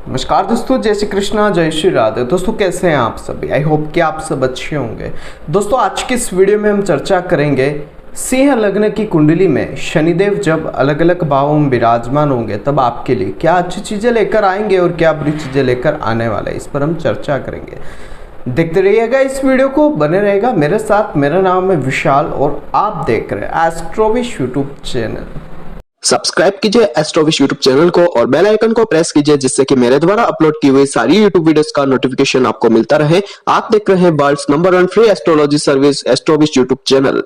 नमस्कार दोस्तों, जय श्री कृष्णा, जय श्री राधे। दोस्तों कैसे हैं आप सभी? आई होप कि आप सब अच्छे होंगे। दोस्तों आज की इस वीडियो में हम चर्चा करेंगे सिंह लग्न की कुंडली में शनिदेव जब अलग अलग भावों में विराजमान होंगे तब आपके लिए क्या अच्छी चीज़ें लेकर आएंगे और क्या बुरी चीज़ें लेकर आने वाले हैं, इस पर हम चर्चा करेंगे। देखते रहिएगा इस वीडियो को, बने रहेगा मेरे साथ। मेरा नाम है विशाल और आप देख रहे हैं एस्ट्रोविश यूट्यूब चैनल। सब्सक्राइब कीजिए एस्ट्रोविश यूट्यूब चैनल को और बेल आइकन को प्रेस कीजिए जिससे कि मेरे द्वारा अपलोड की हुई सारी यूट्यूब वीडियोस का नोटिफिकेशन आपको मिलता रहे। आप देख रहे हैं world's number 1 free astrology service Astrovish YouTube channel.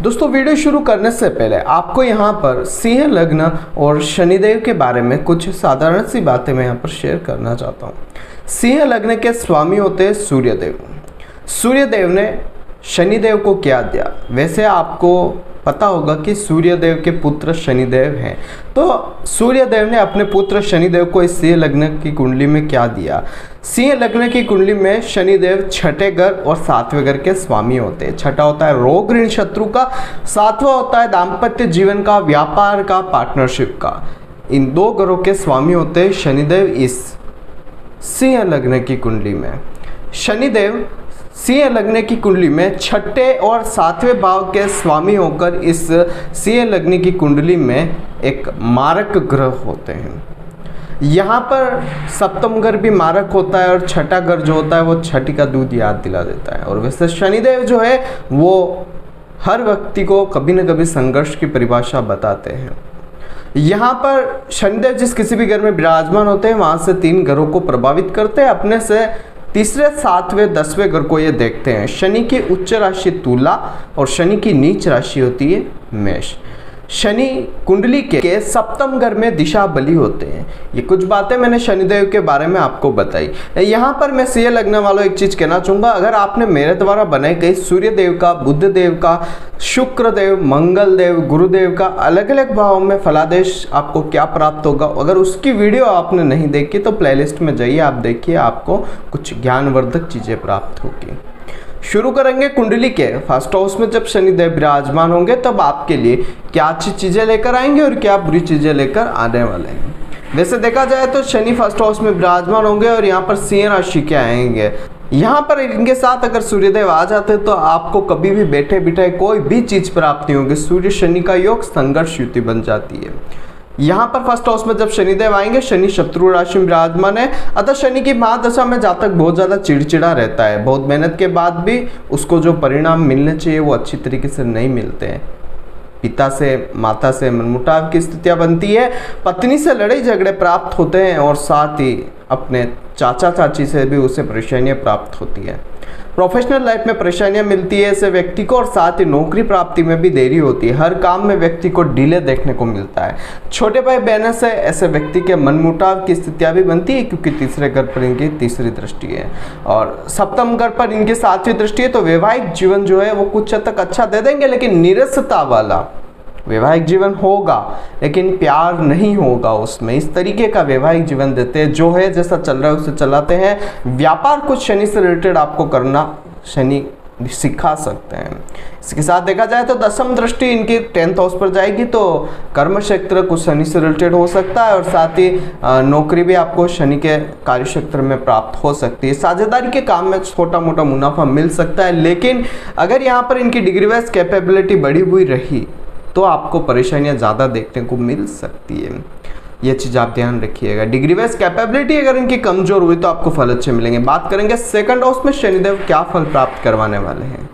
दोस्तों वीडियो शुरू करने से पहले आपको यहाँ पर सिंह लग्न और शनिदेव के बारे में कुछ साधारण सी बातें मैं यहाँ पर शेयर करना चाहता हूँ। सिंह लग्न के स्वामी होते हैं सूर्यदेव। सूर्यदेव ने शनिदेव को क्या दिया? वैसे आपको पता होगा कि सूर्यदेव के पुत्र शनिदेव हैं, तो सूर्यदेव ने अपने पुत्र शनिदेव को इस सिंह लग्न की कुंडली में क्या दिया? सिंह लग्न की कुंडली में शनिदेव छठे घर और सातवें घर के स्वामी होते हैं। छठा होता है रोग ऋण शत्रु का, सातवां होता है दाम्पत्य जीवन का, व्यापार का, पार्टनरशिप का। इन दो घरों के स्वामी होते हैं शनिदेव इस सिंह लग्न की कुंडली में। शनिदेव सिंह लग्न की कुंडली में छठे और सातवें भाव के स्वामी होकर इस सिंह लग्न की कुंडली में एक मारक ग्रह होते हैं। यहाँ पर सप्तम घर भी मारक होता है और छठा घर जो होता है वो छठी का दूध याद दिला देता है। और वैसे शनिदेव जो है वो हर व्यक्ति को कभी न कभी संघर्ष की परिभाषा बताते हैं। यहाँ पर शनिदेव जिस किसी भी घर में विराजमान होते हैं वहाँ से 3 घरों को प्रभावित करते हैं। अपने से तीसरे, सातवें, 10वें घर को ये देखते हैं। शनि की उच्च राशि तुला और शनि की नीच राशि होती है मेष। शनि कुंडली के सप्तम घर में दिशा बली होते हैं। ये कुछ बातें मैंने शनिदेव के बारे में आपको बताई। यहाँ पर मैं सिंह लग्न वालों एक चीज़ कहना चाहूँगा, अगर आपने मेरे द्वारा बनाए गए सूर्यदेव का, बुधदेव का, शुक्रदेव, मंगलदेव, गुरुदेव का अलग अलग भावों में फलादेश आपको क्या प्राप्त होगा, अगर उसकी वीडियो आपने नहीं देखी तो प्लेलिस्ट में जाइए, आप देखिए, आपको कुछ ज्ञानवर्धक चीज़ें प्राप्त होगी। शुरू करेंगे कुंडली के फर्स्ट हाउस में। जब शनिदेव विराजमान होंगे तब आपके लिए क्या अच्छी चीज़ें लेकर आएंगे और क्या बुरी चीज़ें लेकर आने वाले हैं। वैसे देखा जाए तो शनि फर्स्ट हाउस में विराजमान होंगे और यहाँ पर सिंह राशि के आएंगे। यहाँ पर इनके साथ अगर सूर्यदेव आ जाते तो आपको कभी भी बैठे बिठाए कोई भी चीज़ प्राप्त नहीं होगी। सूर्य शनि का योग संघर्ष युति बन जाती है। यहाँ पर फर्स्ट हाउस में जब शनिदेव आएंगे, शनि शत्रु राशि में विराजमान है, अतः शनि की महादशा में जातक बहुत ज़्यादा चिड़चिड़ा रहता है। बहुत मेहनत के बाद भी उसको जो परिणाम मिलने चाहिए वो अच्छी तरीके से नहीं मिलते हैं। पिता से, माता से मनमुटाव की स्थितियाँ बनती है, पत्नी से लड़ाई झगड़े प्राप्त होते हैं और साथ ही अपने चाचा चाची से भी उसे परेशानियाँ प्राप्त होती है। प्रोफेशनल लाइफ में परेशानियां मिलती है ऐसे व्यक्ति को और साथ ही नौकरी प्राप्ति में भी देरी होती है। हर काम में व्यक्ति को डिले देखने को मिलता है। छोटे भाई बहनों से ऐसे व्यक्ति के मनमुटाव की स्थितियां भी बनती है क्योंकि तीसरे घर पर इनकी तीसरी दृष्टि है और सप्तम घर पर इनकी 7वीं दृष्टि है। तो वैवाहिक जीवन जो है वो कुछ हद तक अच्छा दे देंगे, लेकिन नीरसता वाला वैवाहिक जीवन होगा लेकिन प्यार नहीं होगा उसमें। इस तरीके का वैवाहिक जीवन देते हैं, जो है जैसा चल रहा है उसे चलाते हैं। व्यापार कुछ शनि से रिलेटेड आपको करना शनि सिखा सकते हैं। इसके साथ देखा जाए तो 10वीं दृष्टि इनकी 10th हाउस पर जाएगी तो कर्म क्षेत्र कुछ शनि से रिलेटेड हो सकता है और साथ ही नौकरी भी आपको शनि के कार्य क्षेत्र में प्राप्त हो सकती है। साझेदारी के काम में छोटा मोटा मुनाफा मिल सकता है, लेकिन अगर यहाँ पर इनकी डिग्री वाइज कैपेबिलिटी बढ़ी हुई रही तो आपको परेशानियां ज़्यादा देखने को मिल सकती है। ये चीज़ आप ध्यान रखिएगा। डिग्री वाइज कैपेबिलिटी अगर इनकी कमजोर हुई तो आपको फल अच्छे मिलेंगे। बात करेंगे सेकंड हाउस में शनिदेव क्या फल प्राप्त करवाने वाले हैं।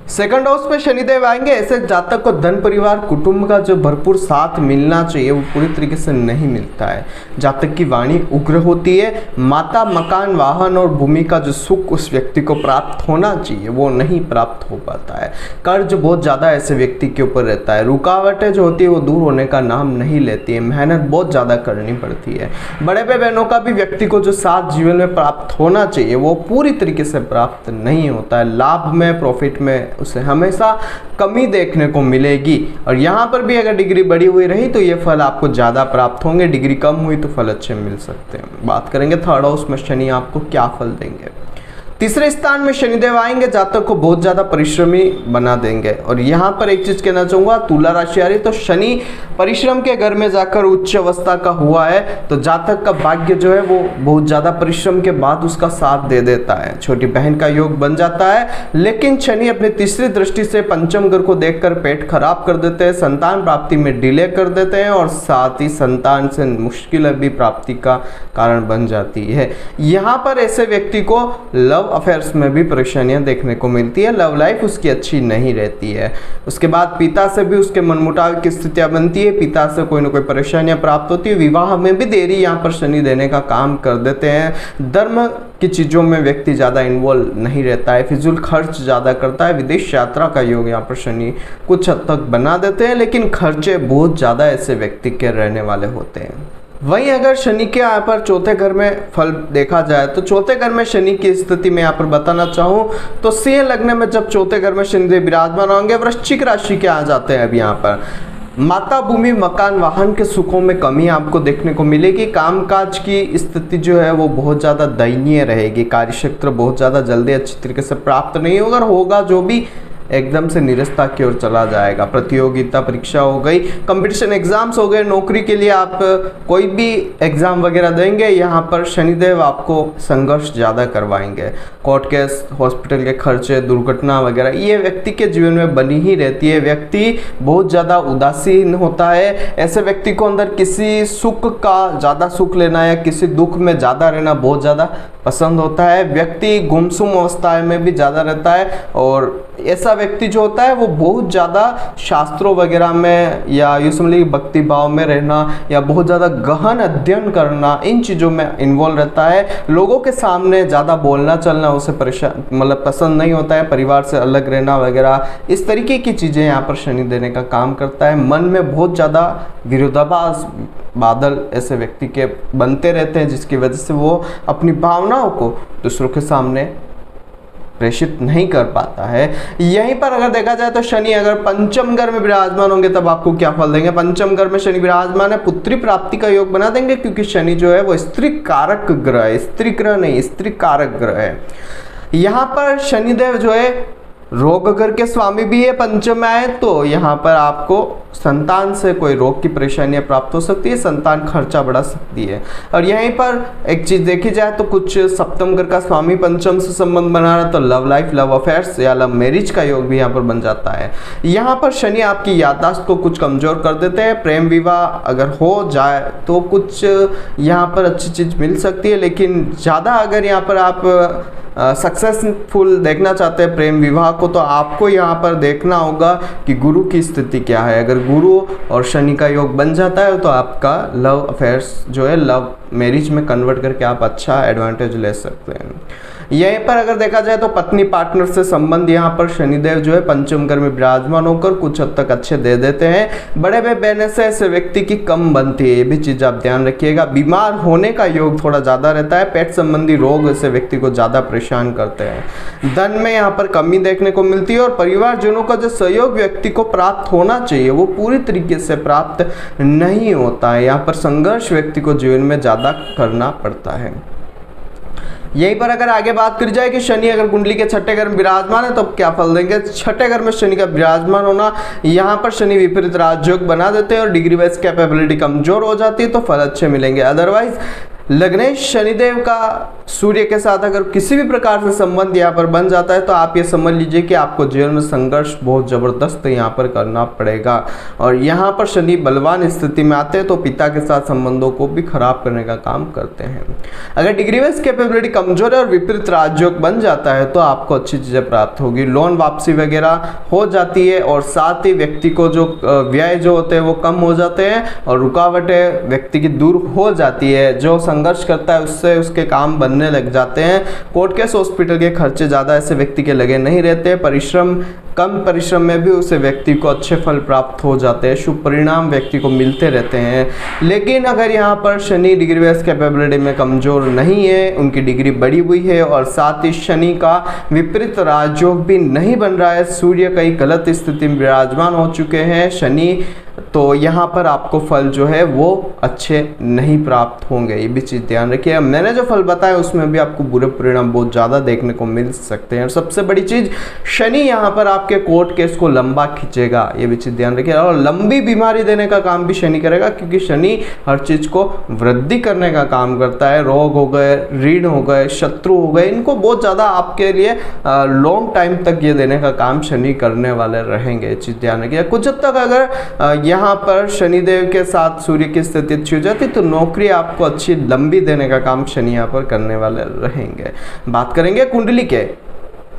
सेकंड हाउस में शनिदेव आएंगे, ऐसे जातक को धन, परिवार, कुटुंब का जो भरपूर साथ मिलना चाहिए वो पूरी तरीके से नहीं मिलता है। जातक की वाणी उग्र होती है। माता, मकान, वाहन और भूमि का जो सुख उस व्यक्ति को प्राप्त होना चाहिए वो नहीं प्राप्त हो पाता है। कर्ज बहुत ज़्यादा ऐसे व्यक्ति के ऊपर रहता है। रुकावटें जो होती है वो दूर होने का नाम नहीं लेती है। मेहनत बहुत ज़्यादा करनी पड़ती है। बड़े भाई बहनों का भी व्यक्ति को जो साथ जीवन में प्राप्त होना चाहिए वो पूरी तरीके से प्राप्त नहीं होता है। लाभ में, प्रॉफिट में उसे हमेशा कमी देखने को मिलेगी और यहाँ पर भी अगर डिग्री बढ़ी हुई रही तो ये फल आपको ज़्यादा प्राप्त होंगे। डिग्री कम हुई तो फल अच्छे मिल सकते हैं। बात करेंगे थर्ड हाउस में शनि आपको क्या फल देंगे। तीसरे स्थान में शनिदेव आएंगे, जातक को बहुत ज़्यादा परिश्रमी बना देंगे। और यहाँ पर एक चीज़ कहना चाहूँगा, तुला राशि आ रही तो शनि परिश्रम के घर में जाकर उच्च अवस्था का हुआ है तो जातक का भाग्य जो है वो बहुत ज़्यादा परिश्रम के बाद उसका साथ दे देता है, छोटी बहन का योग बन जाता है। लेकिन शनि अपनी तीसरी दृष्टि से पंचम घर को देखकर पेट खराब कर देते हैं, संतान प्राप्ति में डिले कर देते हैं और साथ ही संतान से मुश्किल भी प्राप्ति का कारण बन जाती है। यहाँ पर ऐसे व्यक्ति को लव अफेयर्स में भी परेशानियां देखने को मिलती है, लव लाइफ उसकी अच्छी नहीं रहती है। उसके बाद पिता से भी उसके मनमुटाव की स्थितियां बनती है, पिता से कोई ना कोई परेशानियां प्राप्त होती है, विवाह में भी देरी यहाँ पर शनि देने का काम कर देते हैं। धर्म की चीज़ों में व्यक्ति ज़्यादा इन्वॉल्व नहीं रहता है, फिजूल खर्च ज़्यादा करता है। विदेश यात्रा का योग यहाँ पर शनि कुछ हद तक बना देते हैं, लेकिन खर्चे बहुत ज़्यादा ऐसे व्यक्ति के रहने वाले होते हैं। वहीं अगर शनि के यहाँ पर चौथे घर में फल देखा जाए तो चौथे घर में शनि की स्थिति में यहाँ पर बताना चाहूँ तो सिंह लग्न में जब चौथे घर में शनिदेव विराजमान होंगे, वृश्चिक राशि के आ जाते हैं। अब यहाँ पर माता, भूमि, मकान, वाहन के सुखों में कमी आपको देखने को मिलेगी। कामकाज की स्थिति जो है वो बहुत ज़्यादा दयनीय रहेगी, कार्यक्षेत्र बहुत ज़्यादा जल्दी अच्छी तरीके से प्राप्त नहीं होगा, होगा जो भी एकदम से निरस्ता की ओर चला जाएगा। प्रतियोगिता परीक्षा हो गई, कंपटीशन एग्जाम्स हो गए, नौकरी के लिए आप कोई भी एग्जाम वगैरह देंगे, यहाँ पर शनिदेव आपको संघर्ष ज़्यादा करवाएंगे। कोर्ट केस, हॉस्पिटल के खर्चे, दुर्घटना वगैरह ये व्यक्ति के जीवन में बनी ही रहती है। व्यक्ति बहुत ज़्यादा उदासीन होता है, ऐसे व्यक्ति को अंदर किसी सुख का ज़्यादा सुख लेना या किसी दुख में ज़्यादा रहना बहुत ज़्यादा पसंद होता है। व्यक्ति गुमसुम अवस्था में भी ज़्यादा रहता है और ऐसा व्यक्ति जो होता है वो बहुत ज़्यादा शास्त्रों वगैरह में या यूँ समझ लीजिए भक्ति भाव में रहना या बहुत ज़्यादा गहन अध्ययन करना, इन चीज़ों में इन्वॉल्व रहता है। लोगों के सामने ज़्यादा बोलना चलना उसे पसंद नहीं होता है, परिवार से अलग रहना वगैरह, इस तरीके की चीज़ें यहाँ पर शनि देने का काम करता है। मन में बहुत ज़्यादा विरोधाभास बादल ऐसे व्यक्ति के बनते रहते हैं, जिसकी वजह से वो अपनी भावनाओं को दूसरों के सामने प्रेषित नहीं कर पाता है। यहीं पर अगर देखा जाए तो शनि अगर पंचम घर में विराजमान होंगे तब आपको क्या फल देंगे। पंचम घर में शनि विराजमान है, पुत्री प्राप्ति का योग बना देंगे, क्योंकि शनि जो है वो स्त्री कारक ग्रह है, स्त्री ग्रह नहीं, स्त्री कारक ग्रह है। यहाँ पर शनिदेव जो है रोग घर के स्वामी भी है, पंचम में आए तो यहाँ पर आपको संतान से कोई रोग की परेशानियां प्राप्त हो सकती है, संतान खर्चा बढ़ा सकती है। और यहीं पर एक चीज देखी जाए तो कुछ सप्तम घर का स्वामी पंचम से संबंध बना रहा तो लव लाइफ, लव अफेयर्स या लव मैरिज का योग भी यहाँ पर बन जाता है। यहाँ पर शनि आपकी याददाश्त को कुछ कमजोर कर देते हैं। प्रेम विवाह अगर हो जाए तो कुछ यहाँ पर अच्छी चीज मिल सकती है, लेकिन ज़्यादा अगर यहाँ पर आप सक्सेसफुल देखना चाहते हैं प्रेम विवाह को तो आपको यहाँ पर देखना होगा कि गुरु की स्थिति क्या है। अगर गुरु और शनि का योग बन जाता है तो आपका लव अफेयर्स जो है लव मैरिज में कन्वर्ट करके आप अच्छा एडवांटेज ले सकते हैं। यहीं पर अगर देखा जाए तो पत्नी पार्टनर से संबंध यहाँ पर शनिदेव जो है पंचम घर में विराजमान होकर कुछ हद तक अच्छे दे देते हैं। बड़े भाई बहन से ऐसे व्यक्ति की कम बनती है, ये भी चीज आप ध्यान रखिएगा। बीमार होने का योग थोड़ा ज्यादा रहता है, पेट संबंधी रोग ऐसे व्यक्ति को ज्यादा परेशान करते हैं। धन में यहाँ पर कमी देखने को मिलती है और परिवारजनों का जो सहयोग व्यक्ति को प्राप्त होना चाहिए वो पूरी तरीके से प्राप्त नहीं होता है। यहाँ पर संघर्ष व्यक्ति को जीवन में ज्यादा करना पड़ता है। यहीं पर अगर आगे बात करी जाए कि शनि अगर कुंडली के छठे घर में विराजमान है तो क्या फल देंगे। छठे घर में शनि का विराजमान होना, यहाँ पर शनि विपरीत राजयोग बना देते हैं और डिग्री वाइज कैपेबिलिटी कमजोर हो जाती है तो फल अच्छे मिलेंगे। अदरवाइज लग्नेश शनिदेव का सूर्य के साथ अगर किसी भी प्रकार से संबंध यहाँ पर बन जाता है तो आप ये समझ लीजिए कि आपको जीवन में संघर्ष बहुत ज़बरदस्त यहाँ पर करना पड़ेगा। और यहाँ पर शनि बलवान स्थिति में आते हैं तो पिता के साथ संबंधों को भी खराब करने का काम करते हैं। अगर डिग्री वाइज कैपेबिलिटी कमजोर है और विपरीत राजयोग बन जाता है तो आपको अच्छी चीज़ें प्राप्त होगी, लोन वापसी वगैरह हो जाती है और साथ ही व्यक्ति को जो व्यय जो होते हैं वो कम हो जाते हैं और रुकावटें व्यक्ति की दूर हो जाती है। जो संघर्ष करता है उससे उसके काम बनने लग जाते हैं। कोर्ट केस हॉस्पिटल के खर्चे ज़्यादा ऐसे व्यक्ति के लगे नहीं रहते। परिश्रम कम परिश्रम में भी उसे व्यक्ति को अच्छे फल प्राप्त हो जाते हैं, शुभ परिणाम व्यक्ति को मिलते रहते हैं। लेकिन अगर यहाँ पर शनि डिग्री बेस कैपेबिलिटी में कमजोर नहीं है, उनकी डिग्री बढ़ी हुई है और साथ ही शनि का विपरीत राजयोग भी नहीं बन रहा है, सूर्य कई गलत स्थिति में विराजमान हो चुके हैं शनि, तो यहाँ पर आपको फल जो है वो अच्छे नहीं प्राप्त होंगे। ये भी चीज़ ध्यान रखिए। मैंने जो फल बताया उसमें भी आपको बुरे परिणाम बहुत ज़्यादा देखने को मिल सकते हैं। और सबसे बड़ी चीज़, शनि यहाँ पर आपके कोर्ट केस को लंबा खींचेगा, ये भी चीज़ ध्यान रखिए। और लंबी बीमारी देने का काम भी शनि करेगा, क्योंकि शनि हर चीज़ को वृद्धि करने का काम करता है। रोग हो गए, ऋण हो गए, शत्रु हो गए, इनको बहुत ज़्यादा आपके लिए लॉन्ग टाइम तक ये देने का काम शनि करने वाले रहेंगे, ये चीज़ ध्यान रखिए। कुछ हद तक अगर यहाँ पर शनिदेव के साथ सूर्य की स्थिति अच्छी हो जाती तो नौकरी आपको अच्छी लंबी देने का काम शनि यहाँ पर करने वाले रहेंगे। बात करेंगे कुंडली के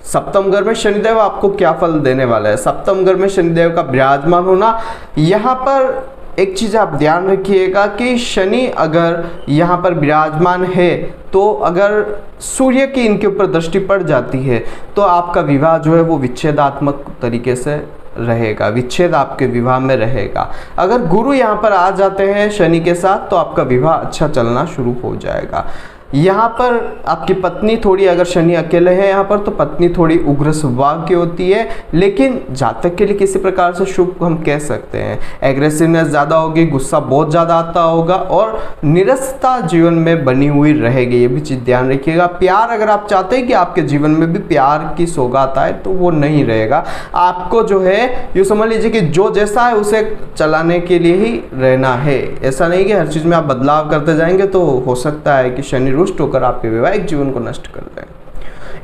सप्तम घर में शनिदेव आपको क्या फल देने वाला है। सप्तम घर में शनिदेव का विराजमान होना, यहाँ पर एक चीज़ आप ध्यान रखिएगा कि शनि अगर यहाँ पर विराजमान है तो अगर सूर्य की इनके ऊपर दृष्टि पड़ जाती है तो आपका विवाह जो है वो विच्छेदात्मक तरीके से रहेगा, विच्छेद आपके विवाह में रहेगा। अगर गुरु यहाँ पर आ जाते हैं शनि के साथ तो आपका विवाह अच्छा चलना शुरू हो जाएगा। यहाँ पर आपकी पत्नी थोड़ी, अगर शनि अकेले है यहाँ पर तो पत्नी थोड़ी उग्र स्वभाव की होती है, लेकिन जातक के लिए किसी प्रकार से शुभ हम कह सकते हैं। एग्रेसिवनेस ज़्यादा होगी, गुस्सा बहुत ज़्यादा आता होगा और निरसता जीवन में बनी हुई रहेगी, ये भी चीज़ ध्यान रखिएगा। प्यार अगर आप चाहते हैं कि आपके जीवन में भी प्यार की सौगात आए तो वो नहीं रहेगा। आपको जो है ये समझ लीजिए कि जो जैसा है उसे चलाने के लिए ही रहना है। ऐसा नहीं कि हर चीज़ में आप बदलाव करते जाएंगे तो हो सकता है कि शनि रुष्ट होकर आपके वैवाहिक जीवन को नष्ट कर दें।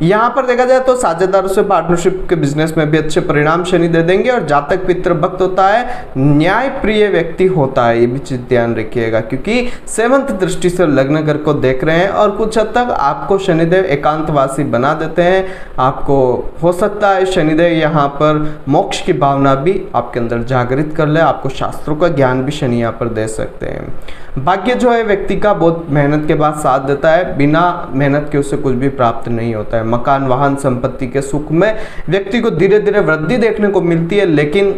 यहाँ पर देखा जाए तो साझेदारों से पार्टनरशिप के बिजनेस में भी अच्छे परिणाम शनि दे देंगे। और जातक पितृ भक्त होता है, न्याय प्रिय व्यक्ति होता है, ये भी चीज ध्यान रखिएगा, क्योंकि सेवंथ दृष्टि से लग्न घर को देख रहे हैं और कुछ हद तक आपको शनिदेव एकांतवासी बना देते हैं। आपको हो सकता है शनिदेव यहाँ पर मोक्ष की भावना भी आपके अंदर जागृत कर ले, आपको शास्त्रों का ज्ञान भी शनि यहाँ पर दे सकते हैं। भाग्य जो है व्यक्ति का बहुत मेहनत के बाद साथ देता है, बिना मेहनत के उससे कुछ भी प्राप्त नहीं होता है। मकान वाहन संपत्ति के सुख में व्यक्ति को धीरे धीरे वृद्धि देखने को मिलती है, लेकिन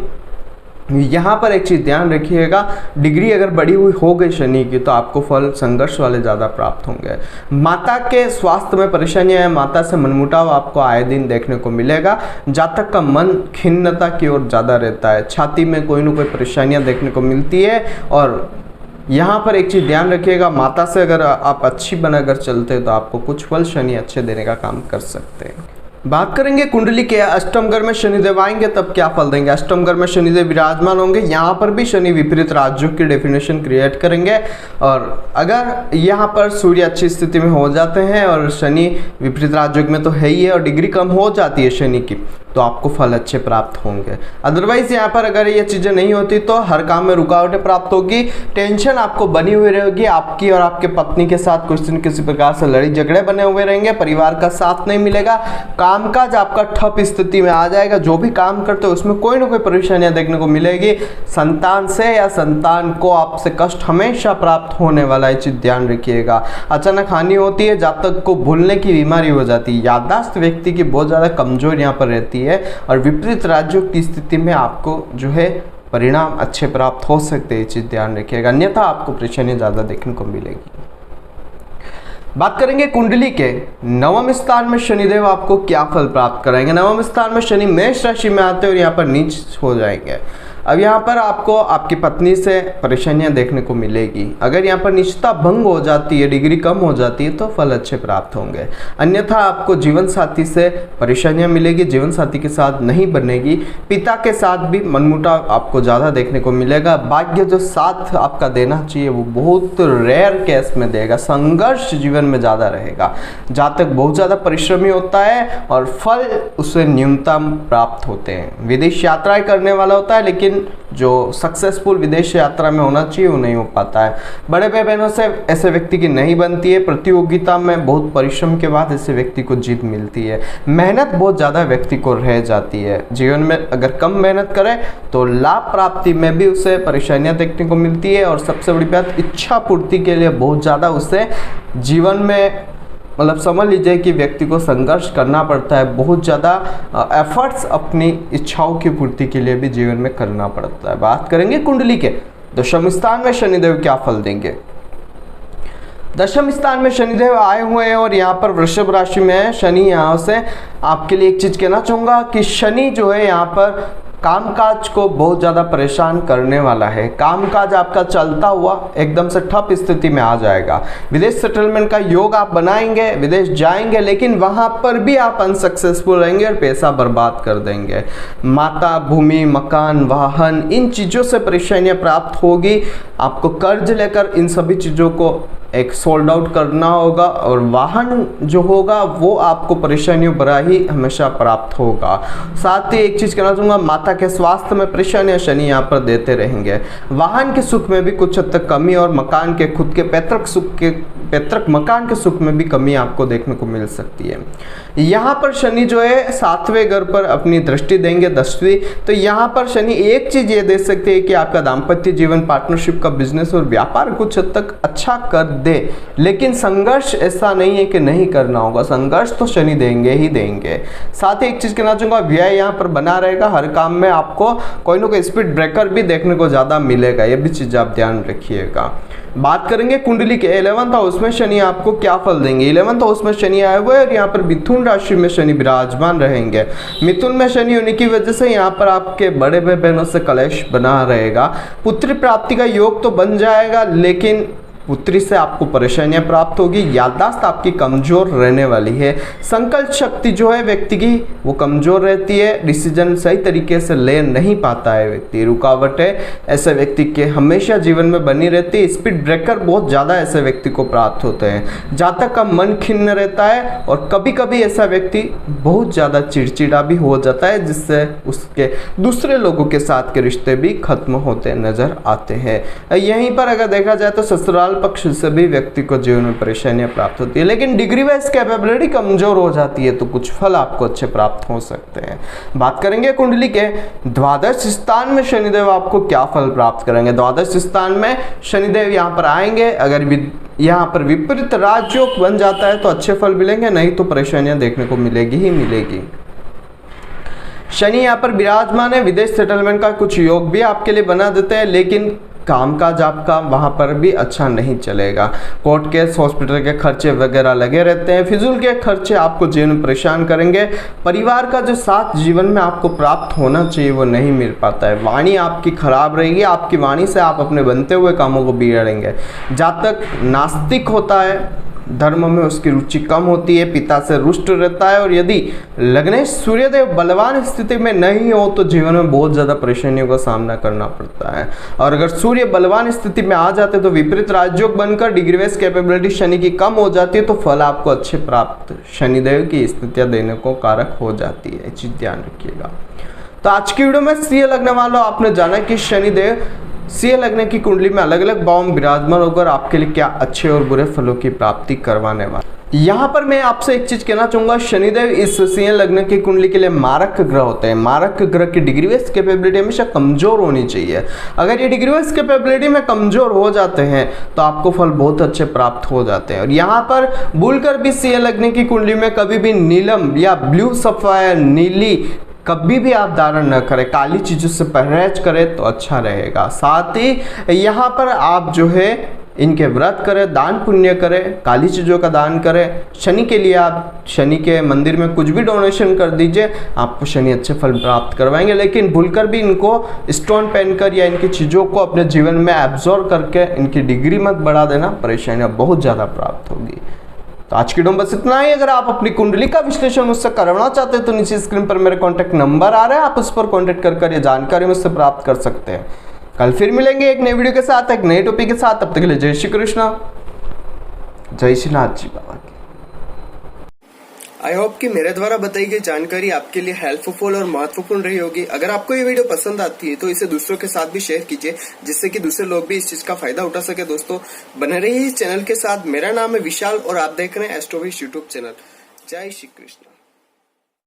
यहाँ पर एक चीज ध्यान रखिएगा, डिग्री अगर बढ़ी हुई हो गई शनि की तो आपको फल संघर्ष वाले ज़्यादा प्राप्त होंगे। माता के स्वास्थ्य में परेशानियां हैं, माता से मनमुटाव आपको आए दिन देखने को मिलेगा। जातक का मन खिन्नता की ओर ज़्यादा रहता है, छाती में कोई ना कोई परेशानियां देखने को मिलती है। और यहाँ पर एक चीज़ ध्यान रखिएगा, माता से अगर आप अच्छी बनाकर चलते हैं तो आपको कुछ फल शनि अच्छे देने का काम कर सकते हैं। बात करेंगे कुंडली के अष्टम घर में शनिदेव आएंगे तब क्या फल देंगे। अष्टम घर में शनिदेव विराजमान होंगे, यहाँ पर भी शनि विपरीत राजयोग की डेफिनेशन क्रिएट करेंगे। और अगर यहाँ पर सूर्य अच्छी स्थिति में हो जाते हैं और शनि विपरीत राजयोग में तो है ही है और डिग्री कम हो जाती है शनि की, तो आपको फल अच्छे प्राप्त होंगे। अदरवाइज यहाँ पर अगर ये चीज़ें नहीं होती तो हर काम में रुकावटें प्राप्त होगी, टेंशन आपको बनी हुई रहेगी, आपकी और आपके पत्नी के साथ कुछ न किसी प्रकार से लड़ी झगड़े बने हुए रहेंगे, परिवार का साथ नहीं मिलेगा, कामकाज आपका ठप स्थिति में आ जाएगा, जो भी काम करते हो उसमें कोई ना कोई परेशानियां देखने को मिलेगी। संतान से या संतान को आपसे कष्ट हमेशा प्राप्त होने वाला है, चीज ध्यान रखिएगा। अचानक हानि होती है, जातक को भूलने की बीमारी हो जाती है, याददाश्त व्यक्ति की बहुत ज़्यादा कमजोर यहाँ पर रहती है। और विपरीत राजयोग की स्थिति में आपको जो है परिणाम अच्छे प्राप्त हो सकते हैं, ये चीज ध्यान रखिएगा, अन्यथा आपको परेशानी ज्यादा देखने को मिलेगी। बात करेंगे कुंडली के नवम स्थान में शनिदेव आपको क्या फल प्राप्त कराएंगे। नवम स्थान में शनि मेष राशि में आते हैं और यहाँ पर नीच हो जाएंगे। अब यहाँ पर आपको आपकी पत्नी से परेशानियां देखने को मिलेगी। अगर यहाँ पर निष्ठा भंग हो जाती है, डिग्री कम हो जाती है तो फल अच्छे प्राप्त होंगे, अन्यथा आपको जीवन साथी से परेशानियां मिलेगी, जीवन साथी के साथ नहीं बनेगी। पिता के साथ भी मनमुटाव आपको ज़्यादा देखने को मिलेगा। भाग्य जो साथ आपका देना चाहिए वो बहुत रेयर केस में देगा, संघर्ष जीवन में ज़्यादा रहेगा। जातक बहुत ज़्यादा परिश्रमी होता है और फल उसे न्यूनतम प्राप्त होते हैं। विदेश यात्राएं करने वाला होता है, लेकिन जो सक्सेसफुल विदेश यात्रा में होना चाहिए वो नहीं हो पाता है। बड़े भाई बहनों से ऐसे व्यक्ति की नहीं बनती है। प्रतियोगिता में बहुत परिश्रम के बाद ऐसे व्यक्ति को जीत मिलती है। मेहनत बहुत ज़्यादा व्यक्ति को रह जाती है। जीवन में अगर कम मेहनत करे तो लाभ प्राप्ति में भी उसे परेशानियां देखने को मिलती है। और सबसे बड़ी बात, इच्छा पूर्ति के लिए बहुत ज़्यादा उसे जीवन में मतलब समझ लीजिए कि व्यक्ति को संघर्ष करना पड़ता है, बहुत ज़्यादा एफर्ट्स अपनी इच्छाओं की पूर्ति के लिए भी जीवन में करना पड़ता है। बात करेंगे कुंडली के दशम स्थान में शनिदेव क्या फल देंगे। दशम स्थान में शनिदेव आए हुए हैं और यहाँ पर वृषभ राशि में है शनि। यहाँ से आपके लिए एक चीज़ कहना चाहूँगा कि शनि जो है यहाँ पर कामकाज को बहुत ज़्यादा परेशान करने वाला है। कामकाज आपका चलता हुआ एकदम से ठप स्थिति में आ जाएगा। विदेश सेटलमेंट का योग आप बनाएंगे, विदेश जाएंगे, लेकिन वहाँ पर भी आप अनसक्सेसफुल रहेंगे और पैसा बर्बाद कर देंगे। माता, भूमि, मकान, वाहन, इन चीज़ों से परेशानियाँ प्राप्त होगी। आपको कर्ज लेकर इन सभी चीज़ों को एक सोल्ड आउट करना होगा और वाहन जो होगा वो आपको परेशानियों भरा ही हमेशा प्राप्त होगा। साथ ही एक चीज़ कहना चाहूँगा, माता के स्वास्थ्य में परेशानियां शनि यहाँ पर देते रहेंगे। वाहन के सुख में भी कुछ हद तक कमी और मकान के खुद के पैतृक मकान के सुख में भी कमी आपको देखने को मिल सकती है। यहाँ पर शनि जो है 7वें घर पर अपनी दृष्टि देंगे, 10वीं। तो यहाँ पर शनि एक चीज़ ये दे सकते हैं कि आपका दाम्पत्य जीवन, पार्टनरशिप का बिजनेस और व्यापार कुछ हद तक अच्छा कर दे, लेकिन संघर्ष ऐसा नहीं है कि नहीं करना होगा, संघर्ष तो शनि देंगे ही देंगे। साथ ही एक चीज़ कहना चाहूँगा, व्यय यहाँ पर बना रहेगा। हर काम में आपको कोई ना कोई स्पीड ब्रेकर भी देखने को ज़्यादा मिलेगा, ये भी चीज़ आप ध्यान रखिएगा। बात करेंगे कुंडली के 11th हाउस में शनि आपको क्या फल देंगे। 11th हाउस में शनि आए हुए और यहाँ पर मिथुन राशि में शनि विराजमान रहेंगे। मिथुन में शनि होने की वजह से यहाँ पर आपके बड़े भाई बहनों से कलेश बना रहेगा। पुत्र प्राप्ति का योग तो बन जाएगा, लेकिन पुत्री से आपको परेशानियां प्राप्त होगी। याददाश्त आपकी कमजोर रहने वाली है। संकल्प शक्ति जो है व्यक्ति की वो कमजोर रहती है। डिसीजन सही तरीके से ले नहीं पाता है व्यक्ति, रुकावटें ऐसे व्यक्ति के हमेशा जीवन में बनी रहती है। स्पीड ब्रेकर बहुत ज़्यादा ऐसे व्यक्ति को प्राप्त होते हैं। जातक का मन खिन्न रहता है और कभी कभी ऐसा व्यक्ति बहुत ज़्यादा चिड़चिड़ा भी हो जाता है, जिससे उसके दूसरे लोगों के साथ के रिश्ते भी खत्म होते नजर आते हैं। यहीं पर अगर देखा जाए तो ससुराल पक्ष से भी व्यक्ति को जीवन में परेशानियां प्राप्त होती है, लेकिन डिग्री वाइज कैपेबिलिटी कमजोर हो जाती है, तो कुछ फल आपको अच्छे प्राप्त हो सकते हैं। बात करेंगे कुंडली के द्वादश स्थान में शनिदेव आपको क्या फल प्राप्त करेंगे। द्वादश स्थान में शनिदेव यहाँ पर आएंगे। अगर यहाँ पर विपरीत राजयोग बन जाता है तो अच्छे फल मिलेंगे, नहीं तो परेशानियां देखने को मिलेगी ही मिलेगी। शनि यहाँ पर विराजमान है। विदेश सेटलमेंट का कुछ योग भी आपके लिए बना देते हैं, लेकिन कामकाज आपका वहाँ पर भी अच्छा नहीं चलेगा। कोर्ट केस, हॉस्पिटल के खर्चे वगैरह लगे रहते हैं। फिजूल के खर्चे आपको जीवन में परेशान करेंगे। परिवार का जो साथ जीवन में आपको प्राप्त होना चाहिए वो नहीं मिल पाता है। वाणी आपकी खराब रहेगी। आपकी वाणी से आप अपने बनते हुए कामों को बिगाड़ेंगे। जातक नास्तिक होता है, धर्म में उसकी रुचि कम होती है, पिता से रुष्ट रहता है, और यदि लग्नेश सूर्यदेव बलवान स्थिति में नहीं हो तो जीवन में बहुत ज़्यादा परेशानियों का सामना करना पड़ता है। और अगर सूर्य बलवान स्थिति में आ जाते तो विपरीत राजयोग बनकर डिग्री वाइज कैपेबिलिटी शनि की कम हो जाती है, तो फल आपको अच्छे प्राप्त शनिदेव की स्थितियाँ देने को कारक हो जाती है। चीज़ ध्यान रखिएगा। तो आज की वीडियो में सिंह लग्न वालों आपने जाना कि शनिदेव सिंह लग्न की कुंडली में अलग अलग भाव में विराजमान होकर आपके लिए क्या अच्छे और बुरे फलों की प्राप्ति करवाने वाले। यहाँ पर मैं आपसे एक चीज कहना चाहूंगा, शनिदेव इस सिंह लग्न की कुंडली के लिए मारक ग्रह होते हैं। मारक ग्रह की डिग्री वाइज कैपेबिलिटी हमेशा कमजोर होनी चाहिए। अगर ये डिग्री वाइज कैपेबिलिटी में कमजोर हो जाते हैं तो आपको फल बहुत अच्छे प्राप्त हो जाते हैं। और यहाँ पर भूलकर भी सिंह लग्न की कुंडली में कभी भी नीलम या ब्लू सफायर, नीली कभी भी आप धारण न करें। काली चीज़ों से परहेज करें तो अच्छा रहेगा। साथ ही यहाँ पर आप जो है इनके व्रत करें, दान पुण्य करें, काली चीज़ों का दान करें। शनि के लिए आप शनि के मंदिर में कुछ भी डोनेशन कर दीजिए, आपको शनि अच्छे फल प्राप्त करवाएंगे। लेकिन भूलकर भी इनको स्टोन पहनकर या इनकी चीज़ों को अपने जीवन में एब्जॉर्ब करके इनकी डिग्री मत बढ़ा देना, परेशानियाँ बहुत ज़्यादा प्राप्त होगी। तो आज की वीडियो में बस इतना ही। अगर आप अपनी कुंडली का विश्लेषण मुझसे करवाना चाहते हैं तो नीचे स्क्रीन पर मेरे कॉन्टैक्ट नंबर आ रहा है, आप उस पर कॉन्टैक्ट कर ये जानकारी मुझसे प्राप्त कर सकते हैं। कल फिर मिलेंगे एक नई वीडियो के साथ, एक नए टॉपिक के साथ। तब तक के लिए जय श्री कृष्ण, जय श्री नाथ जी बाबा की। आई होप कि मेरे द्वारा बताई गई जानकारी आपके लिए हेल्पफुल और महत्वपूर्ण रही होगी। अगर आपको ये वीडियो पसंद आती है तो इसे दूसरों के साथ भी शेयर कीजिए, जिससे कि दूसरे लोग भी इस चीज का फायदा उठा सके। दोस्तों बने रहिए इस चैनल के साथ। मेरा नाम है विशाल और आप देख रहे हैं एस्ट्रोविश यूट्यूब चैनल। जय श्री कृष्ण।